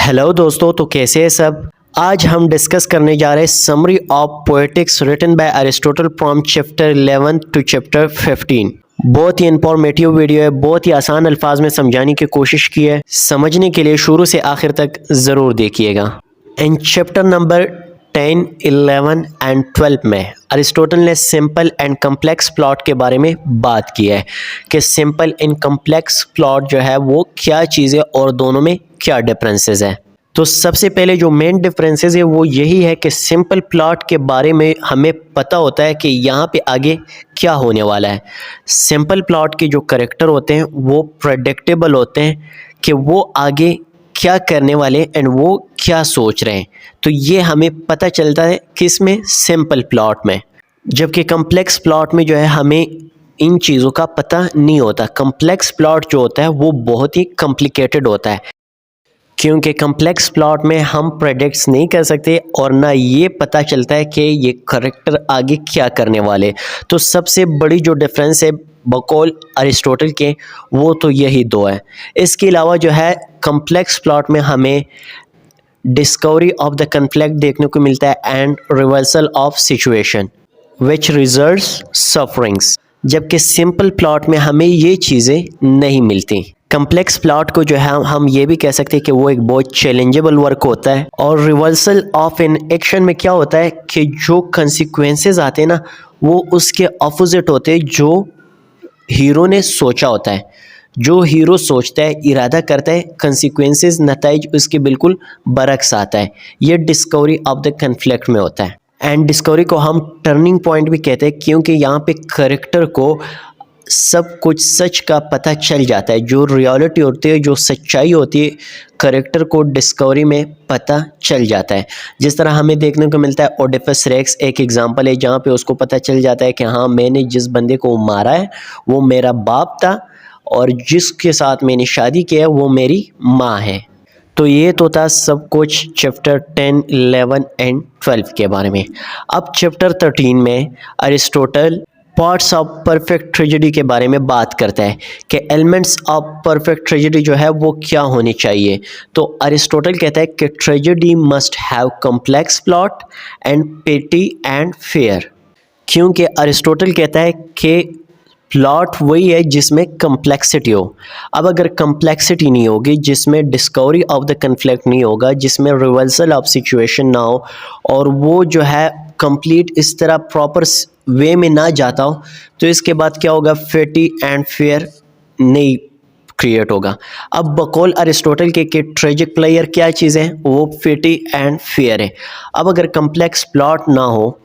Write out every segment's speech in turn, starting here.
Hello दोस्तों, तो कैसे हैं सब। आज हम डिस्कस करने जा रहे हैं summary of poetics written by Aristotle from chapter 11 to chapter 15। बहुत ही इंफॉर्मेटिव वीडियो है, बहुत ही आसान अल्फाज में समझाने की कोशिश की है। समझने के लिए शुरू से आखिर तक ज़रूर देखिएगा। इन चैप्टर नंबर 10, 11 एंड 12 में अरिस्टोटल ने सिंपल एंड कम्प्लेक्स प्लॉट के बारे में बात की है कि सिंपल एंड कम्प्लेक्स प्लॉट जो है वो क्या चीज़ है और दोनों में क्या डिफरेंसेस है। तो सबसे पहले जो मेन डिफरेंसेस है वो यही है कि सिंपल प्लॉट के बारे में हमें पता होता है कि यहाँ पे आगे क्या होने वाला है। सिंपल प्लॉट के जो कैरेक्टर होते हैं वो प्रेडिक्टेबल होते हैं कि वो आगे क्या करने वाले एंड वो क्या सोच रहे हैं। तो ये हमें पता चलता है किस में, सिंपल प्लॉट में। जबकि कम्प्लेक्स प्लॉट में जो है हमें इन चीज़ों का पता नहीं होता। कम्प्लेक्स प्लॉट जो होता है वो बहुत ही कॉम्प्लिकेटेड होता है, क्योंकि कम्प्लेक्स प्लॉट में हम प्रेडिक्ट्स नहीं कर सकते और ना ये पता चलता है कि ये कैरेक्टर आगे क्या करने वाले। तो सबसे बड़ी जो डिफरेंस है बकौल अरिस्टोटल के वो तो यही दो है। इसके अलावा जो है कम्प्लेक्स प्लॉट में हमें डिस्कवरी ऑफ द कन्फ्लिक्ट देखने को मिलता है and reversal of situation which results sufferings, जबकि सिंपल प्लॉट में हमें ये चीज़ें नहीं मिलती। कम्प्लेक्स प्लॉट को जो है हम ये भी कह सकते हैं कि वो एक बहुत चैलेंजेबल वर्क होता है। और रिवर्सल ऑफ एन एक्शन में क्या होता है कि जो कंसिक्वेंसेस आते हैं ना वो उसके ऑपोजिट होते हैं जो हीरो ने सोचा होता है। जो हीरो सोचता है, इरादा करता है, कंसिक्वेंसेस नताइज उसके बिल्कुल बरक्स आता है। ये डिस्कवरी ऑफ द कन्फ्लिक्ट में होता है। एंड डिस्कवरी को हम टर्निंग पॉइंट भी कहते हैं, क्योंकि यहाँ पे करेक्टर को सब कुछ सच का पता चल जाता है। जो रियलिटी होती है, जो सच्चाई होती है, करेक्टर को डिस्कवरी में पता चल जाता है। जिस तरह हमें देखने को मिलता है ओडिपस रेक्स एक एग्जांपल है, जहाँ पे उसको पता चल जाता है कि हाँ, मैंने जिस बंदे को मारा है वो मेरा बाप था और जिसके साथ मैंने शादी किया है वो मेरी माँ है। तो ये तो था सब कुछ चैप्टर 10, 11 एंड 12 के बारे में। अब चैप्टर 13 में Aristotle parts of perfect tragedy के बारे में बात करता है कि एलिमेंट्स ऑफ परफेक्ट ट्रेजेडी जो है वो क्या होनी चाहिए। तो अरिस्टोटल कहता है कि tragedy must have complex plot and पेटी एंड फेयर, क्योंकि अरिस्टोटल कहता है कि प्लॉट वही है जिसमें कम्प्लेक्सिटी हो। अब अगर कम्प्लेक्सिटी नहीं होगी, जिसमें डिस्कवरी ऑफ द कन्फ्लिक्ट नहीं होगा, जिसमें रिवर्सल ऑफ सिचुएशन ना हो और वो जो है कंप्लीट इस तरह प्रॉपर वे में ना जाता हो, तो इसके बाद क्या होगा, फेटी एंड फेयर नहीं क्रिएट होगा। अब बकौल अरिस्टोटल के ट्रेजिक प्लेयर क्या चीज़ है, वो फेटी एंड फेयर है। अब अगर कम्प्लेक्स प्लॉट ना हो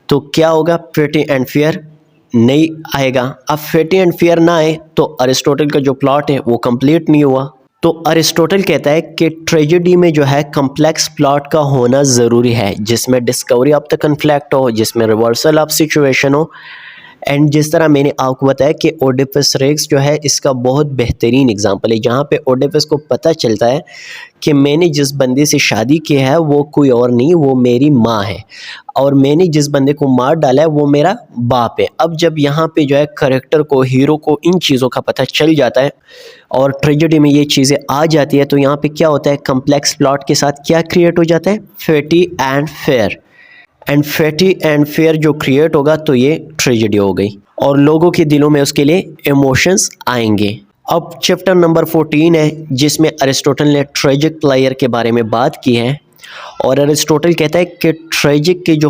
तो क्या होगा, फेटी एंड फेयर नहीं आएगा। अब फेटी एंड फेयर ना आए तो अरिस्टोटल का जो प्लॉट है वो कंप्लीट नहीं हुआ। तो अरिस्टोटल कहता है कि ट्रेजेडी में जो है कम्प्लेक्स प्लॉट का होना ज़रूरी है, जिसमें डिस्कवरी ऑफ द कन्फ्लिक्ट हो, जिसमें रिवर्सल ऑफ सिचुएशन हो। एंड जिस तरह मैंने आपको बताया कि ओडिपस रेक्स जो है इसका बहुत बेहतरीन एग्जांपल है, जहाँ पे ओडिपस को पता चलता है कि मैंने जिस बंदे से शादी की है वो कोई और नहीं, वो मेरी माँ है, और मैंने जिस बंदे को मार डाला है वो मेरा बाप है। अब जब यहाँ पे जो है करेक्टर को, हीरो को इन चीज़ों का पता चल जाता है और ट्रेजेडी में ये चीज़ें आ जाती है, तो यहाँ पे क्या होता है, कम्प्लेक्स प्लॉट के साथ क्या क्रिएट हो जाता है, fatty and fair. And fatty and fair जो क्रिएट होगा तो ये ट्रेजेडी हो गई और लोगों के दिलों में उसके लिए इमोशंस आएंगे। अब चैप्टर नंबर 14 है, जिसमें अरिस्टोटल ने ट्रेजिक प्लेयर के बारे में बात की है। और अरिस्टोटल कहता है कि ट्रेजिक के जो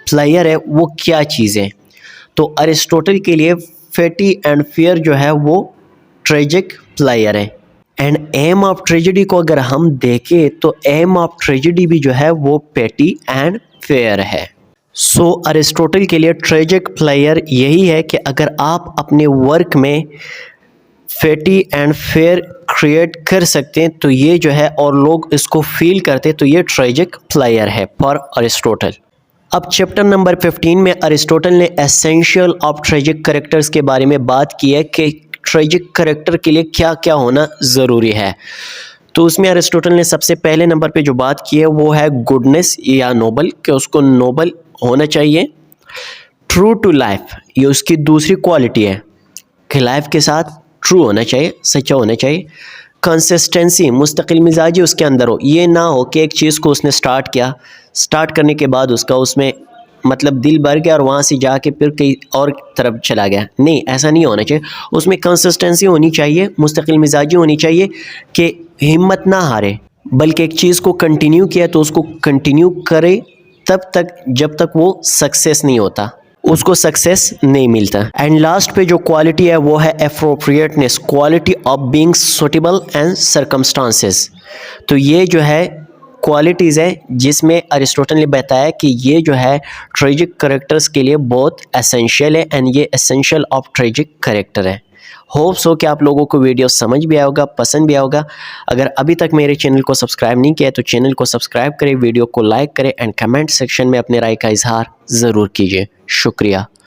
प्लेयर है वो क्या चीज़ है। तो अरिस्टोटल के लिए फेटी एंड फेयर जो है वो ट्रेजिक प्लेयर है। एंड एम ऑफ ट्रेजेडी को अगर हम देखें तो एम ऑफ ट्रेजेडी भी जो है वो पेटी एंड फेयर है। सो अरिस्टोटल के लिए ट्रेजिक प्लेयर यही है कि अगर आप अपने वर्क में फेटी एंड फेयर क्रिएट कर सकते हैं तो ये जो है, और लोग इसको फील करते हैं, तो ये ट्रेजिक प्लेयर है फॉर अरिस्टोटल। अब चैप्टर नंबर 15 में अरिस्टोटल ने एसेंशियल ऑफ ट्रेजिक कैरेक्टर्स के बारे में बात की है कि ट्रेजिक कैरेक्टर के लिए क्या क्या होना ज़रूरी है। तो उसमें अरिस्टोटल ने सबसे पहले नंबर पे जो बात की है वो है गुडनेस या नोबल, कि उसको नोबल होना चाहिए। ट्रू टू लाइफ, ये उसकी दूसरी क्वालिटी है कि लाइफ के साथ ट्रू होना चाहिए, सच्चा होना चाहिए। कंसिस्टेंसी, मुस्तकिल मिजाजी उसके अंदर हो। ये ना हो कि एक चीज़ को उसने स्टार्ट किया, स्टार्ट करने के बाद उसका उसमें मतलब दिल भर गया और वहाँ से जाके फिर कहीं और तरफ चला गया। नहीं, ऐसा नहीं होना चाहिए। उसमें कंसिस्टेंसी होनी चाहिए, मुस्तकिल मिजाजी होनी चाहिए कि हिम्मत ना हारे, बल्कि एक चीज़ को कंटिन्यू किया तो उसको कंटिन्यू करे तब तक जब तक वो सक्सेस नहीं होता, उसको सक्सेस नहीं मिलता। एंड लास्ट पे जो क्वालिटी है वो है appropriateness, quality of being suitable and circumstances. तो ये जो है क्वालिटीज़ है जिसमें अरिस्टोटल ने बताया कि ये जो है ट्रेजिक करेक्टर्स के लिए बहुत एसेंशियल है एंड ये एसेंशियल ऑफ ट्रेजिक करेक्टर है। होप्स हो कि आप लोगों को वीडियो समझ भी आया होगा, पसंद भी आया होगा। अगर अभी तक मेरे चैनल को सब्सक्राइब नहीं किया तो चैनल को सब्सक्राइब करें, वीडियो को लाइक करें एंड कमेंट सेक्शन में अपने राय का इजहार ज़रूर कीजिए। शुक्रिया।